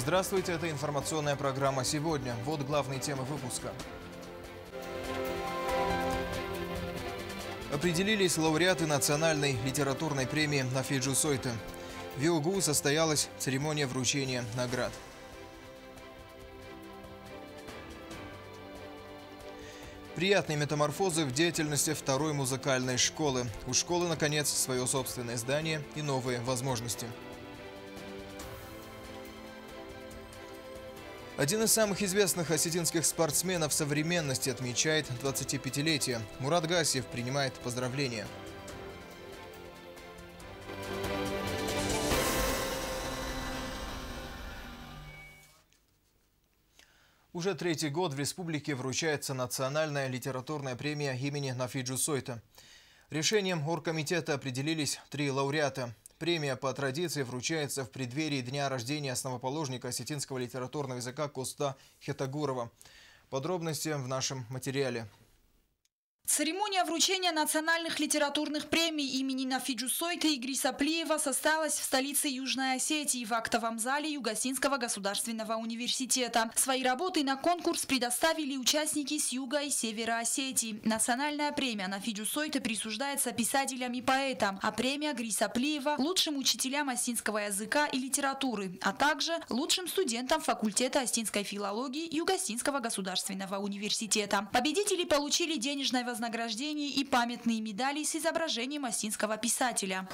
Здравствуйте, это информационная программа «Сегодня». Вот главные темы выпуска. Определились лауреаты национальной литературной премии Нафиджу Сойте. В ИОГУ состоялась церемония вручения наград. Приятные метаморфозы в деятельности второй музыкальной школы. У школы, наконец, свое собственное здание и новые возможности. Один из самых известных осетинских спортсменов современности отмечает 25-летие. Мурат Гасиев принимает поздравления. Уже третий год в республике вручается национальная литературная премия имени Нафиджу Сойте. Решением оргкомитета определились 3 лауреата. Премия по традиции вручается в преддверии дня рождения основоположника осетинского литературного языка Коста Хетагурова. Подробности в нашем материале. Церемония вручения национальных литературных премий имени Нафиджу Сойте и Гриса Плиева состоялась в столице Южной Осетии в актовом зале Югосинского государственного университета. Свои работы на конкурс предоставили участники с юга и севера Осетии. Национальная премия Нафиджу Сойте присуждается писателям и поэтам, а премия Гриса Плиева – лучшим учителям осетинского языка и литературы, а также лучшим студентам факультета осетинской филологии Югосинского государственного университета. Победители получили денежное вознаграждение и памятные медали с изображением осетинского писателя.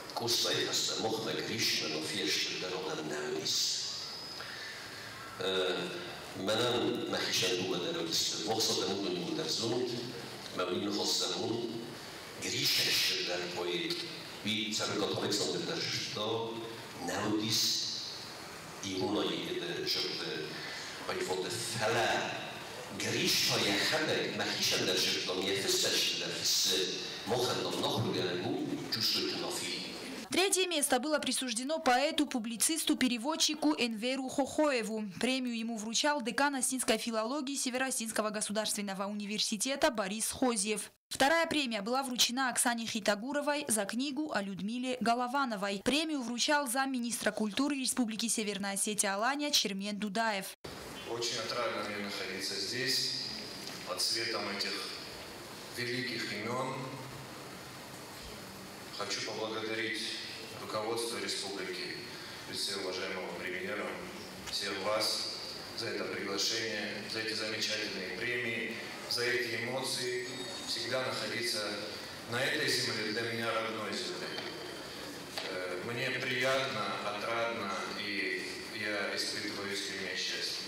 Третье место было присуждено поэту, публицисту, переводчику Энверу Хохоеву. Премию ему вручал декан осетинской филологии Северо-Осетинского государственного университета Борис Хозьев. Вторая премия была вручена Оксане Хитагуровой за книгу о Людмиле Головановой. Премию вручал замминистра культуры Республики Северная Осетия Алания Чермен Дудаев. Очень отрадно мне находиться здесь, под светом этих великих имен. Хочу поблагодарить руководство республики, в лице уважаемого премьера, всех вас за это приглашение, за эти замечательные премии, за эти эмоции. Всегда находиться на этой земле для меня родной землей. Мне приятно, отрадно, и я испытываю искреннее счастье.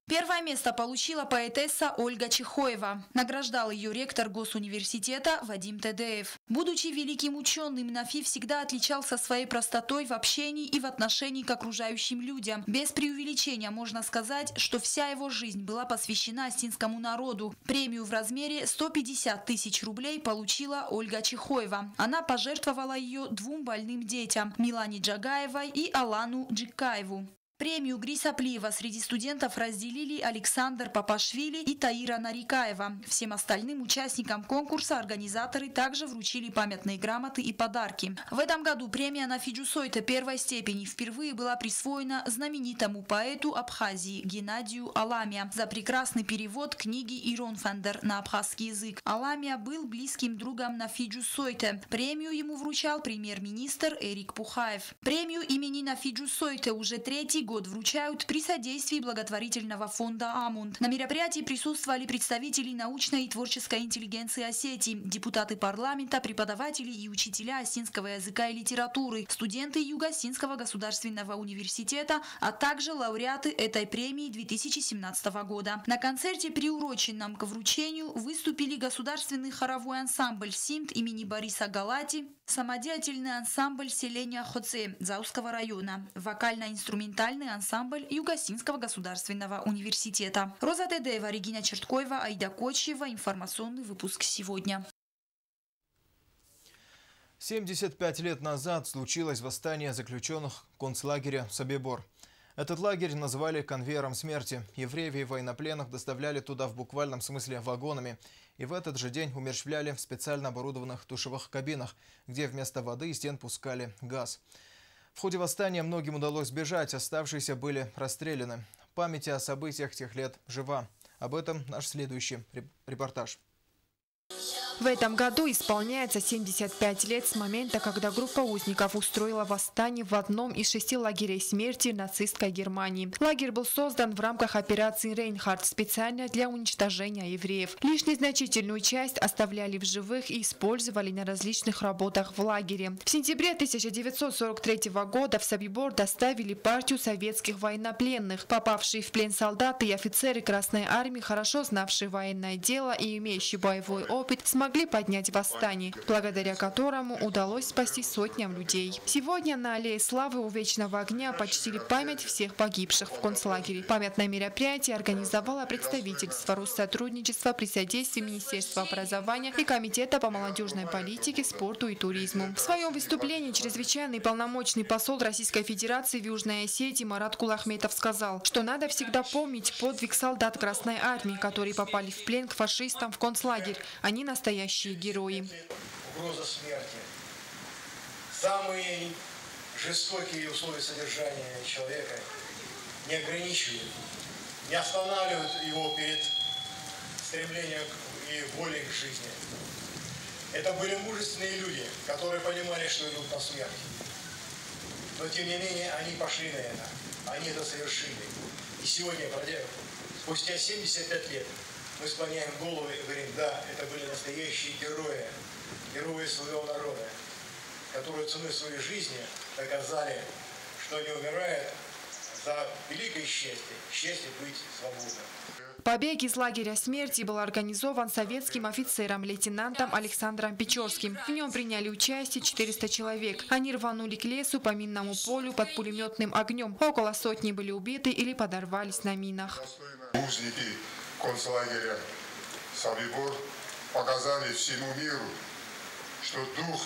Первое место получила поэтесса Ольга Чехоева. Награждал ее ректор Госуниверситета Вадим Тедеев. Будучи великим ученым, Нафи всегда отличался своей простотой в общении и в отношении к окружающим людям. Без преувеличения можно сказать, что вся его жизнь была посвящена осетинскому народу. Премию в размере 150 тысяч рублей получила Ольга Чехоева. Она пожертвовала ее 2 больным детям – Милане Джагаевой и Алану Джикаеву. Премию Гриса Плиева среди студентов разделили Александр Папашвили и Таира Нарикаева. Всем остальным участникам конкурса организаторы также вручили памятные грамоты и подарки. В этом году премия Нафиджу Сойте первой степени впервые была присвоена знаменитому поэту Абхазии Геннадию Аламия за прекрасный перевод книги Ирон Фендер на абхазский язык. Аламия был близким другом Нафиджу Сойте. Премию ему вручал премьер-министр Эрик Пухаев. Премию имени Нафиджу Сойте уже третий год вручают при содействии благотворительного фонда «Амунд». На мероприятии присутствовали представители научной и творческой интеллигенции Осетии, депутаты парламента, преподаватели и учителя осетинского языка и литературы, студенты Юго-Осетинского государственного университета, а также лауреаты этой премии 2017 года. На концерте, приуроченном к вручению, выступили государственный хоровой ансамбль «Симт» имени Бориса Галати, самодеятельный ансамбль селения Хоце Зауского района, вокально-инструментальный ансамбль Юго-Осетинского государственного университета. Роза Тедеева, Регина Черткоева, Аида Кочева. Информационный выпуск сегодня. 75 лет назад случилось восстание заключенных концлагеря Собибор. Этот лагерь называли конвейером смерти. Евреев и военнопленных доставляли туда в буквальном смысле вагонами. И в этот же день умерщвляли в специально оборудованных душевых кабинах, где вместо воды и стен пускали газ. В ходе восстания многим удалось сбежать, оставшиеся были расстреляны. Память о событиях тех лет жива. Об этом наш следующий репортаж. В этом году исполняется 75 лет с момента, когда группа узников устроила восстание в одном из 6 лагерей смерти нацистской Германии. Лагерь был создан в рамках операции «Рейнхард» специально для уничтожения евреев. Лишь незначительную часть оставляли в живых и использовали на различных работах в лагере. В сентябре 1943 года в Собибор доставили партию советских военнопленных. Попавшие в плен солдаты и офицеры Красной Армии, хорошо знавшие военное дело и имеющие боевой опыт, смогли поднять восстание, благодаря которому удалось спасти сотням людей. Сегодня на Аллее Славы у Вечного огня почтили память всех погибших в концлагере. Памятное мероприятие организовало представительство Россотрудничества при содействии Министерства образования и Комитета по молодежной политике, спорту и туризму. В своем выступлении чрезвычайный полномочный посол Российской Федерации в Южной Осетии Марат Кулахметов сказал, что надо всегда помнить подвиг солдат Красной Армии, которые попали в плен к фашистам в концлагерь. Они настоящие герои. Угроза смерти. Самые жестокие условия содержания человека не ограничивают, не останавливают его перед стремлением и волей к жизни. Это были мужественные люди, которые понимали, что идут на смерть. Но тем не менее они пошли на это, они это совершили. И сегодня, спустя 75 лет, мы склоняем головы и говорим, да, это были настоящие герои, герои своего народа, которые ценой своей жизни доказали, что они умирают за великое счастье быть свободным. Побег из лагеря смерти был организован советским офицером лейтенантом Александром Печорским. В нем приняли участие 400 человек. Они рванули к лесу по минному полю под пулеметным огнем. Около сотни были убиты или подорвались на минах. Узники концлагеря Собибор показали всему миру, что дух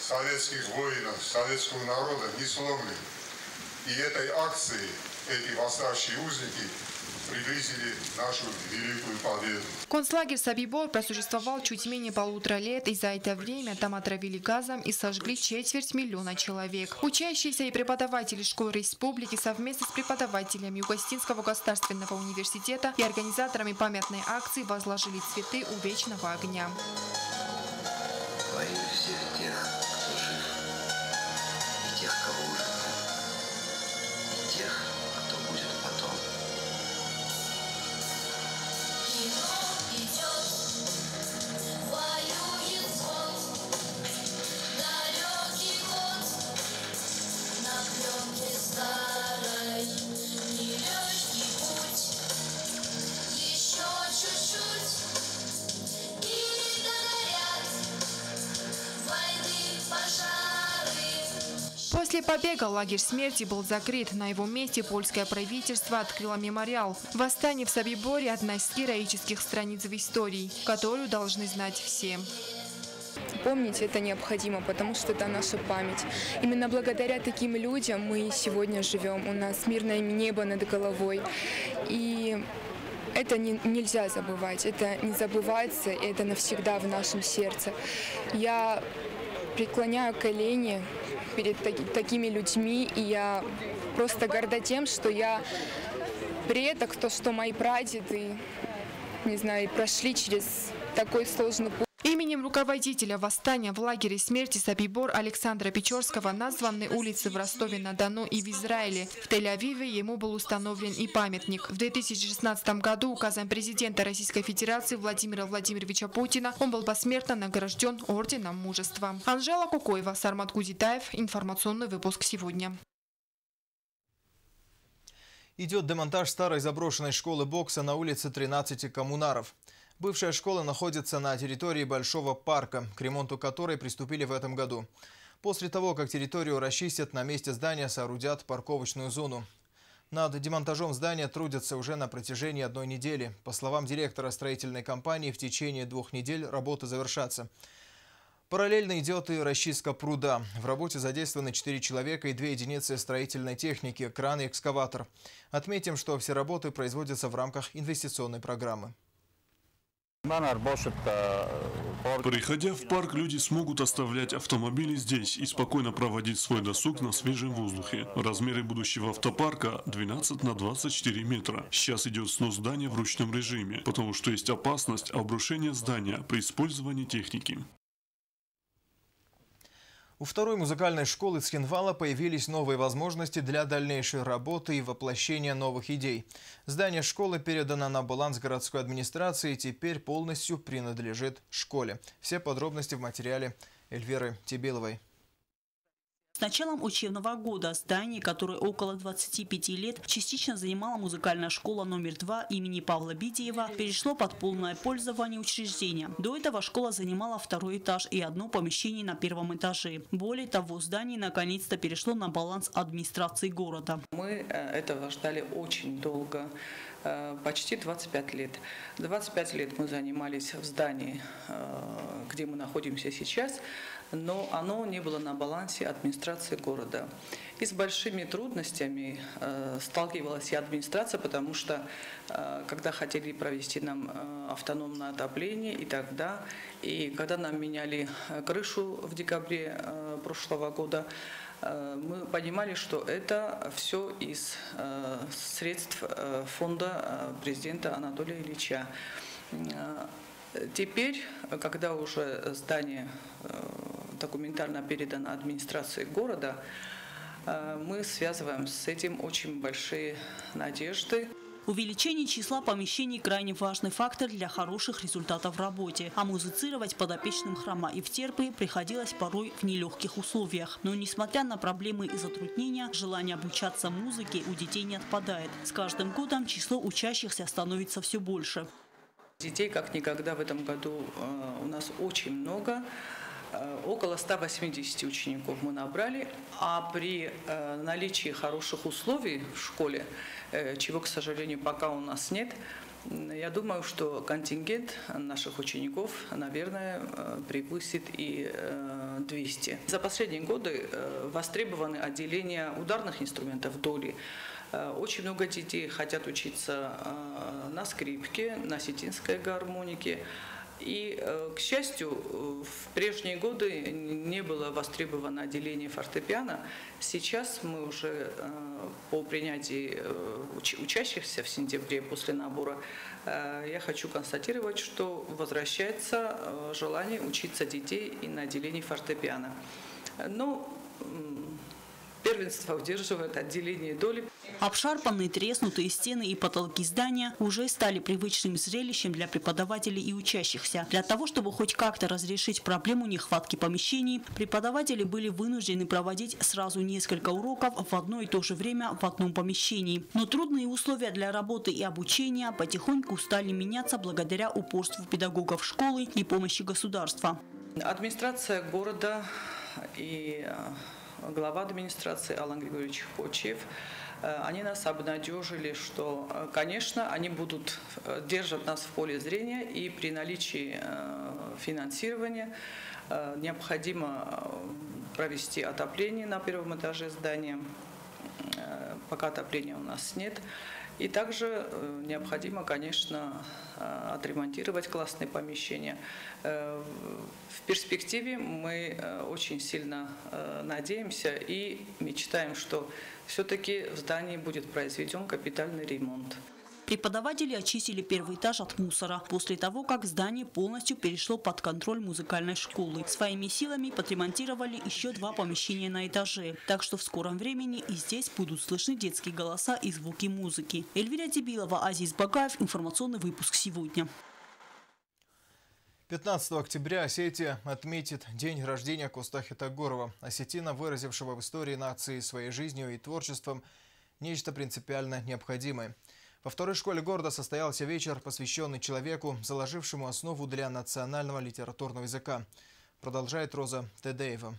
советских воинов, советского народа не сломлен. И этой акцией эти восставшие узники приблизили нашу великую победу. Концлагерь Собибор просуществовал чуть менее 1,5 лет, и за это время там отравили газом и сожгли 250 000 человек. Учащиеся и преподаватели школ республики совместно с преподавателями Юго-Осетинского государственного университета и организаторами памятной акции возложили цветы у Вечного огня. Во имя всех тех, кто жив, и тех, кого уже нет, и тех, кто будет потом. После побега лагерь смерти был закрыт. На его месте польское правительство открыло мемориал. Восстание в Собиборе – одна из героических страниц в истории, которую должны знать все. Помнить это необходимо, потому что это наша память. Именно благодаря таким людям мы сегодня живем. У нас мирное небо над головой. И это нельзя забывать. Это не забывается, и это навсегда в нашем сердце. Я преклоняю колени перед такими людьми, и я просто горда тем, что я предок, то, что мои прадеды, не знаю, прошли через такой сложный путь. Именем руководителя восстания в лагере смерти Собибор Александра Печорского названы улицы в Ростове-на-Дону и в Израиле. В Тель-Авиве ему был установлен и памятник. В 2016 году указом президента Российской Федерации Владимира Владимировича Путина он был посмертно награжден Орденом Мужества. Анжела Кукоева, Сармат Кудитаев. Информационный выпуск сегодня. Идет демонтаж старой заброшенной школы бокса на улице 13 коммунаров. Бывшая школа находится на территории Большого парка, к ремонту которой приступили в этом году. После того, как территорию расчистят, на месте здания соорудят парковочную зону. Над демонтажом здания трудятся уже на протяжении 1 недели. По словам директора строительной компании, в течение 2 недель работы завершатся. Параллельно идет и расчистка пруда. В работе задействованы 4 человека и 2 единицы строительной техники, кран и экскаватор. Отметим, что все работы производятся в рамках инвестиционной программы. Приходя в парк, люди смогут оставлять автомобили здесь и спокойно проводить свой досуг на свежем воздухе. Размеры будущего автопарка 12 на 24 метра. Сейчас идет снос здания в ручном режиме, потому что есть опасность обрушения здания при использовании техники. У второй музыкальной школы Цхинвала появились новые возможности для дальнейшей работы и воплощения новых идей. Здание школы передано на баланс городской администрации и теперь полностью принадлежит школе. Все подробности в материале Эльвиры Тебиловой. С началом учебного года здание, которое около 25 лет частично занимала музыкальная школа номер 2 имени Павла Бидиева, перешло под полное пользование учреждения. До этого школа занимала второй этаж и одно помещение на первом этаже. Более того, здание наконец-то перешло на баланс администрации города. Мы этого ждали очень долго. Почти 25 лет. 25 лет мы занимались в здании, где мы находимся сейчас, но оно не было на балансе администрации города. И с большими трудностями сталкивалась и администрация, потому что когда хотели провести нам автономное отопление и когда нам меняли крышу в декабре прошлого года, мы понимали, что это все из средств фонда президента Анатолия Ильича. Теперь, когда уже здание документально передано администрации города, мы связываем с этим очень большие надежды. Увеличение числа помещений – крайне важный фактор для хороших результатов в работе. А музицировать подопечным храма Евтерпы приходилось порой в нелегких условиях. Но несмотря на проблемы и затруднения, желание обучаться музыке у детей не отпадает. С каждым годом число учащихся становится все больше. Детей как никогда в этом году у нас очень много. Около 180 учеников мы набрали, а при наличии хороших условий в школе, чего, к сожалению, пока у нас нет, я думаю, что контингент наших учеников, наверное, превысит и 200. За последние годы востребованы отделения ударных инструментов доли. Очень много детей хотят учиться на скрипке, на осетинской гармонике. И, к счастью, в прежние годы не было востребовано отделение фортепиано. Сейчас мы уже по принятии учащихся в сентябре после набора, я хочу констатировать, что возвращается желание учиться детей и на отделении фортепиано. Но первенство удерживает отделение доли. Обшарпанные, треснутые стены и потолки здания уже стали привычным зрелищем для преподавателей и учащихся. Для того, чтобы хоть как-то разрешить проблему нехватки помещений, преподаватели были вынуждены проводить сразу несколько уроков в одно и то же время в одном помещении. Но трудные условия для работы и обучения потихоньку стали меняться благодаря упорству педагогов школы и помощи государства. Администрация города и глава администрации Алан Григорьевич Хочев, они нас обнадежили, что, конечно, они держат нас в поле зрения, и при наличии финансирования необходимо провести отопление на первом этаже здания, пока отопления у нас нет. И также необходимо, конечно, отремонтировать классные помещения. В перспективе мы очень сильно надеемся и мечтаем, что все-таки в здании будет произведен капитальный ремонт. Преподаватели очистили первый этаж от мусора после того, как здание полностью перешло под контроль музыкальной школы. Своими силами подремонтировали еще 2 помещения на этаже. Так что в скором времени и здесь будут слышны детские голоса и звуки музыки. Эльвира Тебилова, Азиз Багаев. Информационный выпуск сегодня. 15 октября Осетия отметит день рождения Костахи Тагорова, осетина, выразившего в истории нации своей жизнью и творчеством нечто принципиально необходимое. Во второй школе города состоялся вечер, посвященный человеку, заложившему основу для национального литературного языка. Продолжает Роза Тедеева.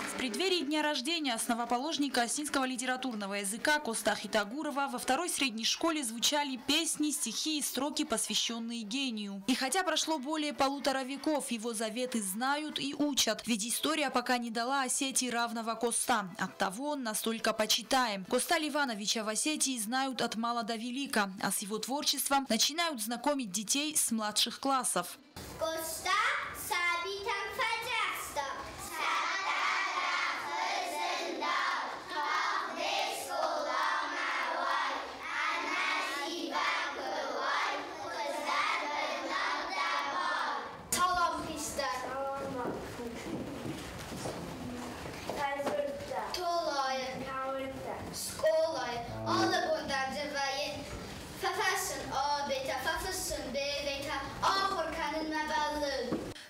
В преддверии дня рождения основоположника осетинского литературного языка Коста Хитагурова во второй средней школе звучали песни, стихи и строки, посвященные гению. И хотя прошло более 1,5 веков, его заветы знают и учат, ведь история пока не дала Осетии равного Коста. Оттого он настолько почитаем. Коста Ливановича в Осетии знают от мала до велика, а с его творчеством начинают знакомить детей с младших классов.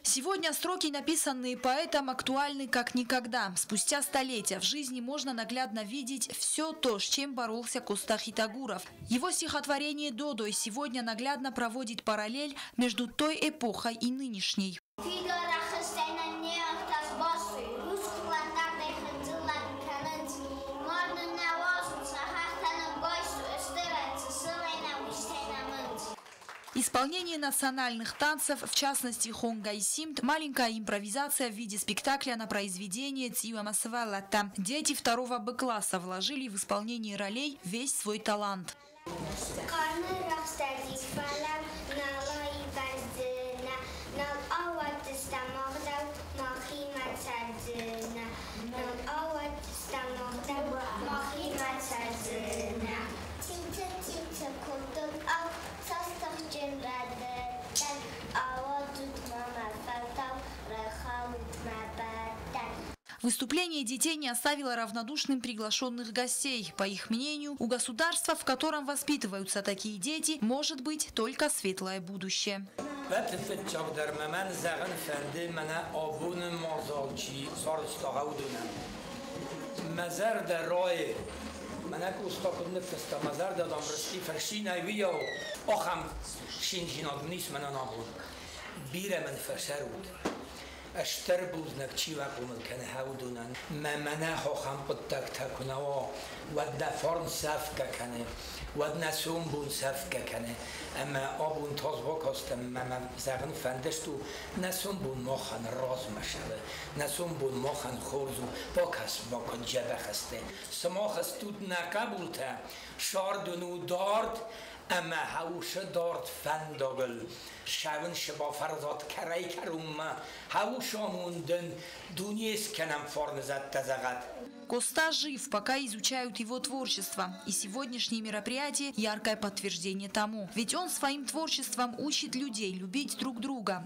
Сегодня строки, написанные поэтом, актуальны как никогда. Спустя столетия в жизни можно наглядно видеть все то, с чем боролся Коста Хитагуров. Его стихотворение «Додой» сегодня наглядно проводит параллель между той эпохой и нынешней. Исполнение национальных танцев, в частности хонгайсимт, маленькая импровизация в виде спектакля на произведение Циуамасвалата. Дети 2 Б-класса вложили в исполнение ролей весь свой талант. Выступление детей не оставило равнодушным приглашенных гостей. По их мнению, у государства, в котором воспитываются такие дети, может быть только светлое будущее. اشتربوزنك تشيواكم الكنهاودونا ما مناحو خامبتك تكنوا ودنا فرن سافكا كنه ودنا سومبون سافكا كنه اما ابون تازبوك هستم ما زغن فندشتو نسومبون مخن راز مشله نسومبون مخن خورزو باكس باكن جبه خسته سما خستود نقبولته شاردونو دارد اما هاوش دارد فنداگل شون شبا فرزاد کرای کروم هاوش آموندن دونیس کنم فرنزد تزغد. Коста жив, пока изучают его творчество. И сегодняшнее мероприятие – яркое подтверждение тому. Ведь он своим творчеством учит людей любить друг друга.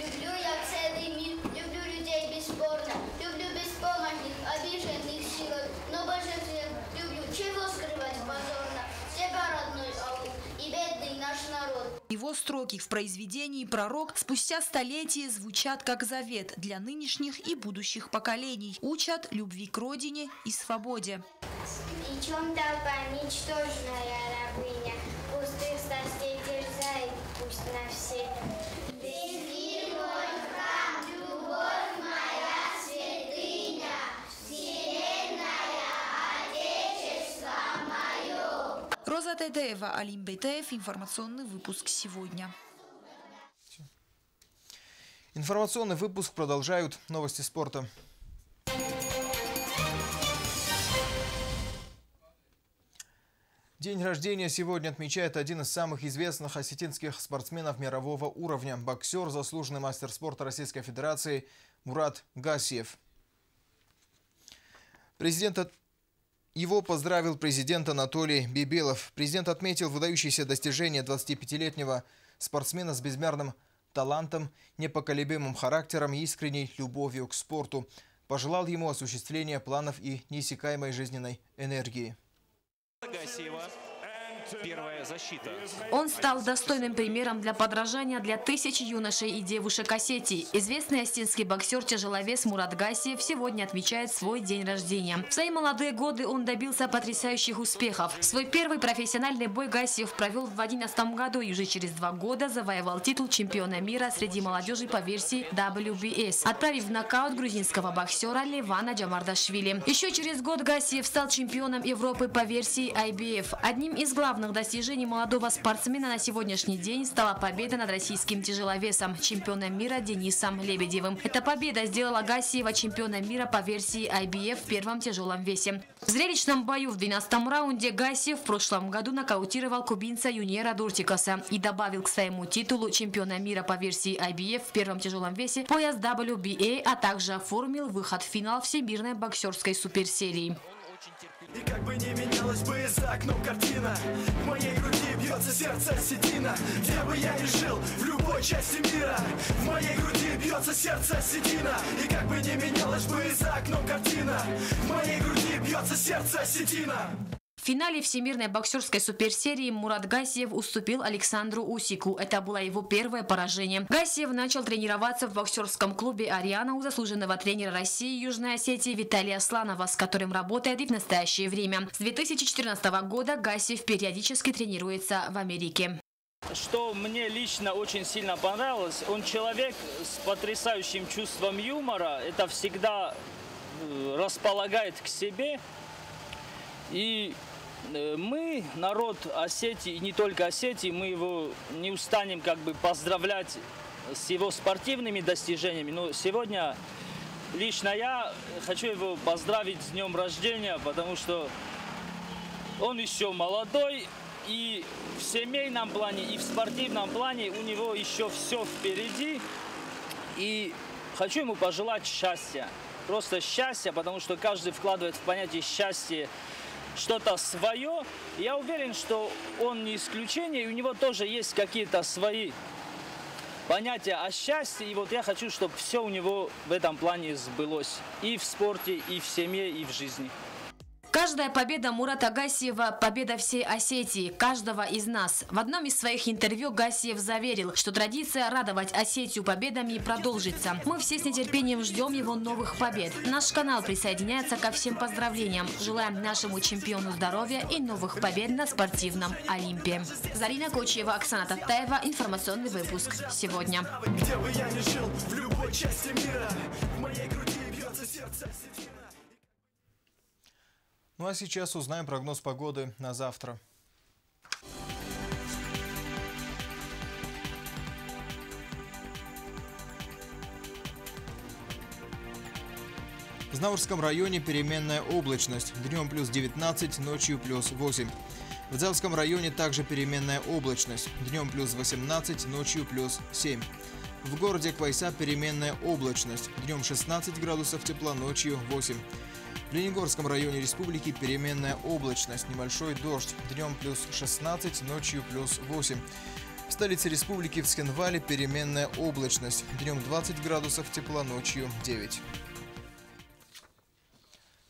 Люблю я целый мир, люблю людей бесспорно, люблю беспомощных, обиженных силой, но больше всех люблю, чего скрывать позорно, тебя, родной аул, и бедный наш народ. Его строки в произведении «Пророк» спустя столетия звучат как завет для нынешних и будущих поколений. Учат любви к родине и свободе. И чем толпа ничтожная рабыня, пустых страстей терзает, пусть на все. Роза Тедеева, Алим Бейтеев. Информационный выпуск сегодня. Информационный выпуск продолжают новости спорта. День рождения сегодня отмечает один из самых известных осетинских спортсменов мирового уровня – боксер, заслуженный мастер спорта Российской Федерации Мурат Гасиев. Его поздравил президент Анатолий Бибелов. Президент отметил выдающиеся достижения 25-летнего спортсмена с безмерным талантом, непоколебимым характером и искренней любовью к спорту. Пожелал ему осуществления планов и неиссякаемой жизненной энергии. Первая защита. Он стал достойным примером для подражания для тысяч юношей и девушек Осетии. Известный осетинский боксер-тяжеловес Мурат Гасиев сегодня отмечает свой день рождения. В свои молодые годы он добился потрясающих успехов. Свой первый профессиональный бой Гасиев провел в 2011 году и уже через 2 года завоевал титул чемпиона мира среди молодежи по версии WBS, отправив в нокаут грузинского боксера Левана Джамардашвили. Еще через год Гасиев стал чемпионом Европы по версии IBF. Одним из главных достижений молодого спортсмена на сегодняшний день стала победа над российским тяжеловесом, чемпионом мира Денисом Лебедевым. Эта победа сделала Гасиева чемпионом мира по версии IBF в первом тяжелом весе. В зрелищном бою в 12-м раунде Гасиев в прошлом году нокаутировал кубинца Юниера Дуртикаса и добавил к своему титулу чемпиона мира по версии IBF в первом тяжелом весе пояс WBA, а также оформил выход в финал Всемирной боксерской суперсерии. И как бы не менялась бы за окном картина, в моей груди бьется сердце осетина. Где бы я ни жил, в любой части мира, в моей груди бьется сердце осетина. И как бы не менялась бы за окном картина, в моей груди бьется сердце осетина. В финале Всемирной боксерской суперсерии Мурат Гасиев уступил Александру Усику. Это было его первое поражение. Гасиев начал тренироваться в боксерском клубе «Ариана» у заслуженного тренера России и Южной Осетии Виталия Сланова, с которым работает и в настоящее время. С 2014 года Гасиев периодически тренируется в Америке. Что мне лично очень сильно понравилось, он человек с потрясающим чувством юмора. Это всегда располагает к себе. И мы, народ Осетии, и не только Осетии, мы его не устанем как бы поздравлять с его спортивными достижениями. Но сегодня лично я хочу его поздравить с днем рождения, потому что он еще молодой, и в семейном плане, и в спортивном плане у него еще все впереди. И хочу ему пожелать счастья, просто счастья, потому что каждый вкладывает в понятие счастья что-то свое. Я уверен, что он не исключение, и у него тоже есть какие-то свои понятия о счастье. И вот я хочу, чтобы все у него в этом плане сбылось. И в спорте, и в семье, и в жизни. Каждая победа Мурата Гасиева – победа всей Осетии, каждого из нас. В одном из своих интервью Гасиев заверил, что традиция радовать Осетию победами продолжится. Мы все с нетерпением ждем его новых побед. Наш канал присоединяется ко всем поздравлениям. Желаем нашему чемпиону здоровья и новых побед на спортивном Олимпе. Зарина Кочева, Оксана Татаева. Информационный выпуск сегодня. Где бы я ни жил, в любой части мира, в моей груди бьется сердце осетина. Ну а сейчас узнаем прогноз погоды на завтра. В Знаурском районе переменная облачность. Днем плюс 19, ночью плюс 8. В Дзелском районе также переменная облачность. Днем плюс 18, ночью плюс 7. В городе Квайса переменная облачность. Днем 16 градусов тепла, ночью 8. В Ленигорском районе республики переменная облачность, небольшой дождь. Днем плюс 16, ночью плюс 8. В столице республики в Цхинвале переменная облачность. Днем 20 градусов тепла, ночью 9.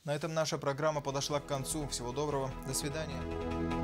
На этом наша программа подошла к концу. Всего доброго. До свидания.